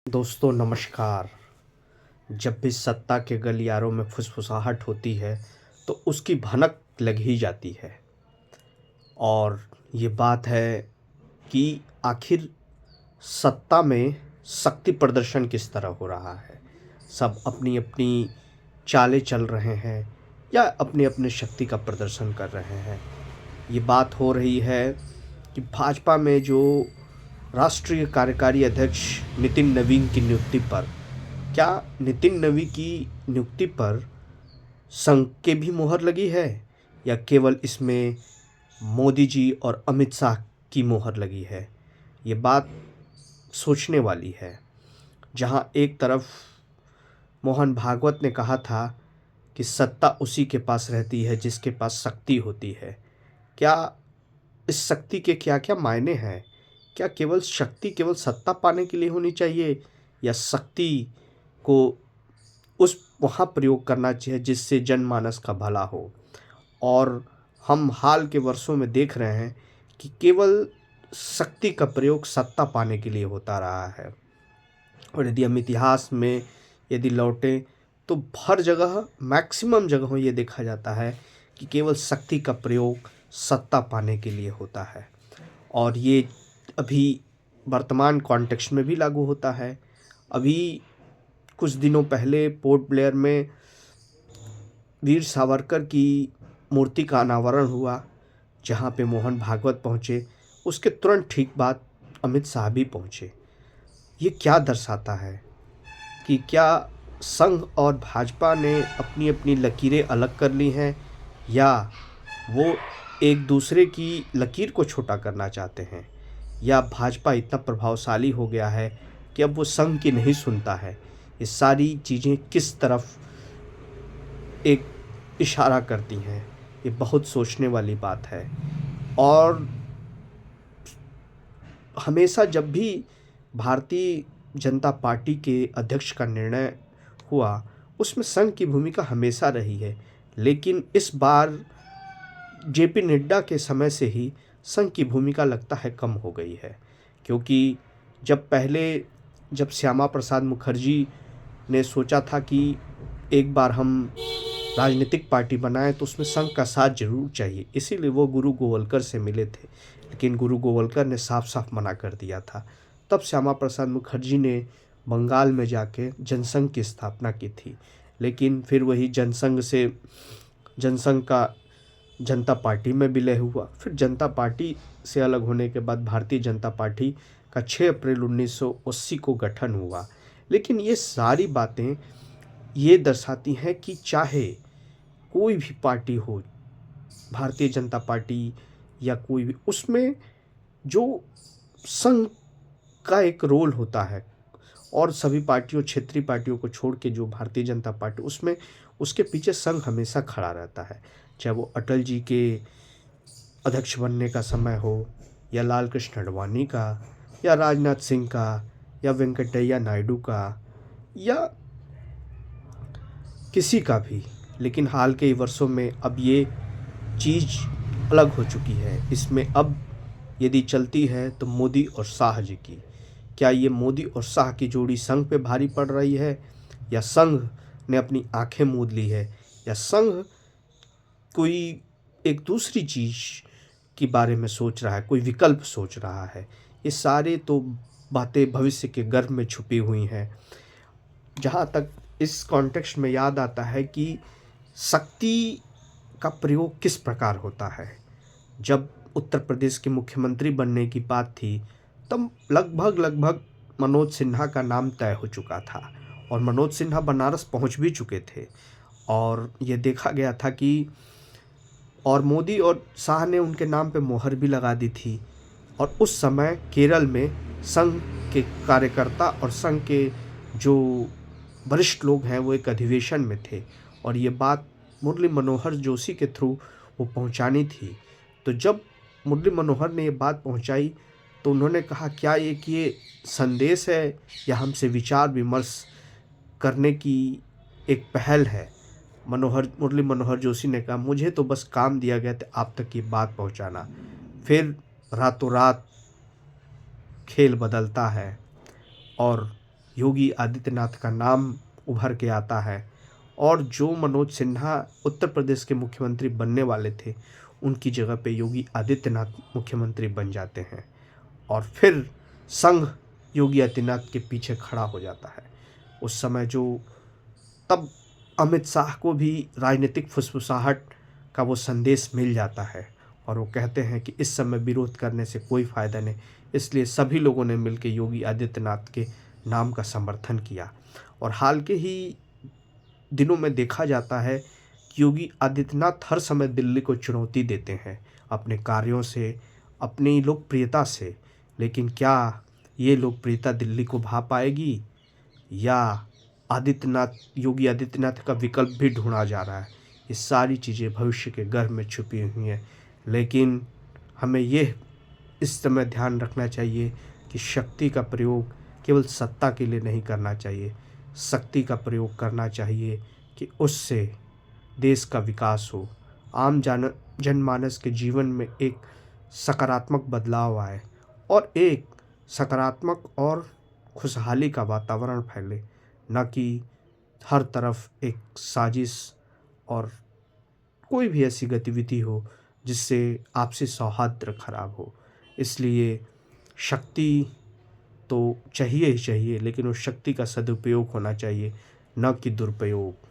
दोस्तों नमस्कार। जब भी सत्ता के गलियारों में फुसफुसाहट होती है तो उसकी भनक लग ही जाती है। और ये बात है कि आखिर सत्ता में शक्ति प्रदर्शन किस तरह हो रहा है। सब अपनी अपनी चालें चल रहे हैं या अपने अपने शक्ति का प्रदर्शन कर रहे हैं। ये बात हो रही है कि भाजपा में जो राष्ट्रीय कार्यकारी अध्यक्ष नितिन नवीन की नियुक्ति पर, क्या नितिन नवीन की नियुक्ति पर संघ के भी मोहर लगी है या केवल इसमें मोदी जी और अमित शाह की मोहर लगी है। ये बात सोचने वाली है। जहां एक तरफ मोहन भागवत ने कहा था कि सत्ता उसी के पास रहती है जिसके पास शक्ति होती है। क्या इस शक्ति के क्या क्या मायने हैं? क्या केवल शक्ति केवल सत्ता पाने के लिए होनी चाहिए या शक्ति को उस वहाँ प्रयोग करना चाहिए जिससे जनमानस का भला हो? और हम हाल के वर्षों में देख रहे हैं कि केवल शक्ति का प्रयोग सत्ता पाने के लिए होता रहा है। और यदि हम इतिहास में यदि लौटें तो हर जगह मैक्सिमम जगहों ये देखा जाता है कि केवल शक्ति का प्रयोग सत्ता पाने के लिए होता है। और ये अभी वर्तमान कॉन्टेक्स्ट में भी लागू होता है। अभी कुछ दिनों पहले पोर्ट ब्लेयर में वीर सावरकर की मूर्ति का अनावरण हुआ, जहाँ पे मोहन भागवत पहुँचे। उसके तुरंत ठीक बाद अमित शाह भी पहुँचे। ये क्या दर्शाता है कि क्या संघ और भाजपा ने अपनी अपनी लकीरें अलग कर ली हैं या वो एक दूसरे की लकीर को छोटा करना चाहते हैं, या भाजपा इतना प्रभावशाली हो गया है कि अब वो संघ की नहीं सुनता है। ये सारी चीज़ें किस तरफ एक इशारा करती हैं, ये बहुत सोचने वाली बात है। और हमेशा जब भी भारतीय जनता पार्टी के अध्यक्ष का निर्णय हुआ उसमें संघ की भूमिका हमेशा रही है, लेकिन इस बार जेपी नड्डा के समय से ही संघ की भूमिका लगता है कम हो गई है। क्योंकि जब श्यामा प्रसाद मुखर्जी ने सोचा था कि एक बार हम राजनीतिक पार्टी बनाएं तो उसमें संघ का साथ जरूर चाहिए, इसीलिए वो गुरु गोवलकर से मिले थे, लेकिन गुरु गोवलकर ने साफ साफ मना कर दिया था। तब श्यामा प्रसाद मुखर्जी ने बंगाल में जाके जनसंघ की स्थापना की थी, लेकिन फिर वही जनसंघ का जनता पार्टी में विलय हुआ। फिर जनता पार्टी से अलग होने के बाद भारतीय जनता पार्टी का 6 अप्रैल 1980 को गठन हुआ। लेकिन ये सारी बातें ये दर्शाती हैं कि चाहे कोई भी पार्टी हो, भारतीय जनता पार्टी या कोई भी, उसमें जो संघ का एक रोल होता है और सभी पार्टियों क्षेत्रीय पार्टियों को छोड़ के जो भारतीय जनता पार्टी, उसमें उसके पीछे संघ हमेशा खड़ा रहता है। चाहे वो अटल जी के अध्यक्ष बनने का समय हो या लाल कृष्ण आडवाणी का या राजनाथ सिंह का या वेंकटैया नायडू का या किसी का भी। लेकिन हाल के वर्षों में अब ये चीज़ अलग हो चुकी है। इसमें अब यदि चलती है तो मोदी और शाह जी की। क्या ये मोदी और शाह की जोड़ी संघ पे भारी पड़ रही है या संघ ने अपनी आंखें मूंद ली है या संघ कोई एक दूसरी चीज़ के बारे में सोच रहा है, कोई विकल्प सोच रहा है? ये सारे तो बातें भविष्य के गर्भ में छुपी हुई हैं। जहाँ तक इस कॉन्टेक्स्ट में याद आता है कि शक्ति का प्रयोग किस प्रकार होता है। जब उत्तर प्रदेश के मुख्यमंत्री बनने की बात थी तब लगभग मनोज सिन्हा का नाम तय हो चुका था और मनोज सिन्हा बनारस पहुंच भी चुके थे और ये देखा गया था कि और मोदी और शाह ने उनके नाम पे मोहर भी लगा दी थी। और उस समय केरल में संघ के कार्यकर्ता और संघ के जो वरिष्ठ लोग हैं वो एक अधिवेशन में थे और ये बात मुरली मनोहर जोशी के थ्रू वो पहुंचानी थी। तो जब मुरली मनोहर ने ये बात पहुंचाई तो उन्होंने कहा, क्या ये संदेश है या हमसे विचार विमर्श करने की एक पहल है? मुरली मनोहर जोशी ने कहा, मुझे तो बस काम दिया गया था आप तक ये बात पहुंचाना। फिर रातों रात खेल बदलता है और योगी आदित्यनाथ का नाम उभर के आता है और जो मनोज सिन्हा उत्तर प्रदेश के मुख्यमंत्री बनने वाले थे, उनकी जगह पे योगी आदित्यनाथ मुख्यमंत्री बन जाते हैं और फिर संघ योगी आदित्यनाथ के पीछे खड़ा हो जाता है। उस समय जो तब अमित शाह को भी राजनीतिक फुसफुसाहट का वो संदेश मिल जाता है और वो कहते हैं कि इस समय विरोध करने से कोई फ़ायदा नहीं, इसलिए सभी लोगों ने मिलकर योगी आदित्यनाथ के नाम का समर्थन किया। और हाल के ही दिनों में देखा जाता है कि योगी आदित्यनाथ हर समय दिल्ली को चुनौती देते हैं अपने कार्यों से, अपनी लोकप्रियता से, लेकिन क्या ये लोकप्रियता दिल्ली को भा पाएगी या योगी आदित्यनाथ का विकल्प भी ढूंढा जा रहा है? ये सारी चीज़ें भविष्य के गर्भ में छुपी हुई हैं, लेकिन हमें ये इस समय ध्यान रखना चाहिए कि शक्ति का प्रयोग केवल सत्ता के लिए नहीं करना चाहिए। शक्ति का प्रयोग करना चाहिए कि उससे देश का विकास हो, आम जनमानस के जीवन में एक सकारात्मक बदलाव आए और एक सकारात्मक और खुशहाली का वातावरण फैले, न कि हर तरफ एक साजिश और कोई भी ऐसी गतिविधि हो जिससे आपसी सौहार्द खराब हो। इसलिए शक्ति तो चाहिए ही चाहिए, लेकिन उस शक्ति का सदुपयोग होना चाहिए, न कि दुरुपयोग।